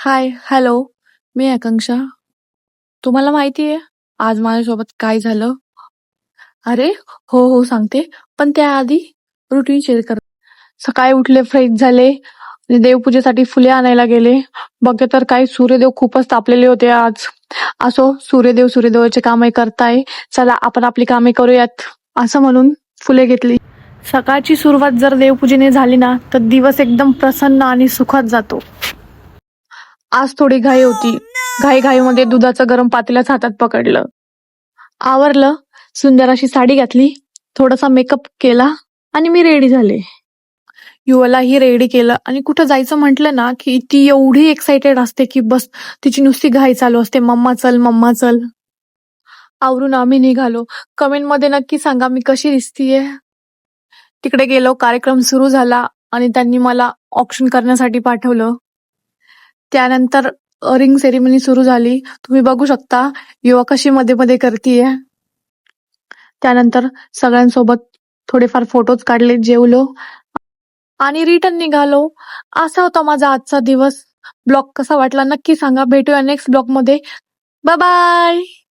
हाय, hello. मी आकांक्षा. तुम्हाला माहिती आहे आज माझ्यासोबत काय झालं? अरे, हो हो सांगते. पण त्याआधी रुटीन शेअर कर. सकाळी उठले, फ्रेश झाले आणि देवपूजेसाठी फुले आणायला गेले. बघते तर काय सूर्यदेव खूपच तापलेले होते आज. असो, सूर्यदेवाचे कामे करताय. चला आपण आपली कामे करूयात. असं म्हणून फुले घेतली. सकाळची सुरुवात जर देवपूजेने झाली ना, तर दिवस एकदम प्रसन्न आणि सुखात जातो. आज थोडी घाई होती. घाईघाईमध्ये दुधाचं गरम पातेलच हातात पकडलं. आवरलं, सुंदर अशी साडी घातली, थोडासा मेकअप केला आणि मी रेडी झाले. युवालाही रेडी केलं आणि कुठं जायचं म्हटलं ना, की ती एवढी एक्साइटेड असते, की बस तिची नुसती घाई चालू असते. मम्मा चल, मम्मा चल. आवरून आम्ही निघालो. कमेंटमध्ये नक्की सांगा मी कशी दिसतीये. तिकडे गेलो, कार्यक्रम सुरू झाला आणि त्यांनी मला ऑक्शन करण्यासाठी पाठवलं. त्यानंतर रिंग सेरेमनी सुरू झाली. तुम्ही बघू शकता युवा कशी मध्ये मध्ये करतीये. त्यानंतर सगळ्यांसोबत थोडेफार फोटोज काढले, जेवलो आणि रिटर्न निघालो. असा होता माझा आजचा दिवस. ब्लॉग कसा वाटला नक्की सांगा. भेटूया नेक्स्ट ब्लॉग मध्ये. Bye bye.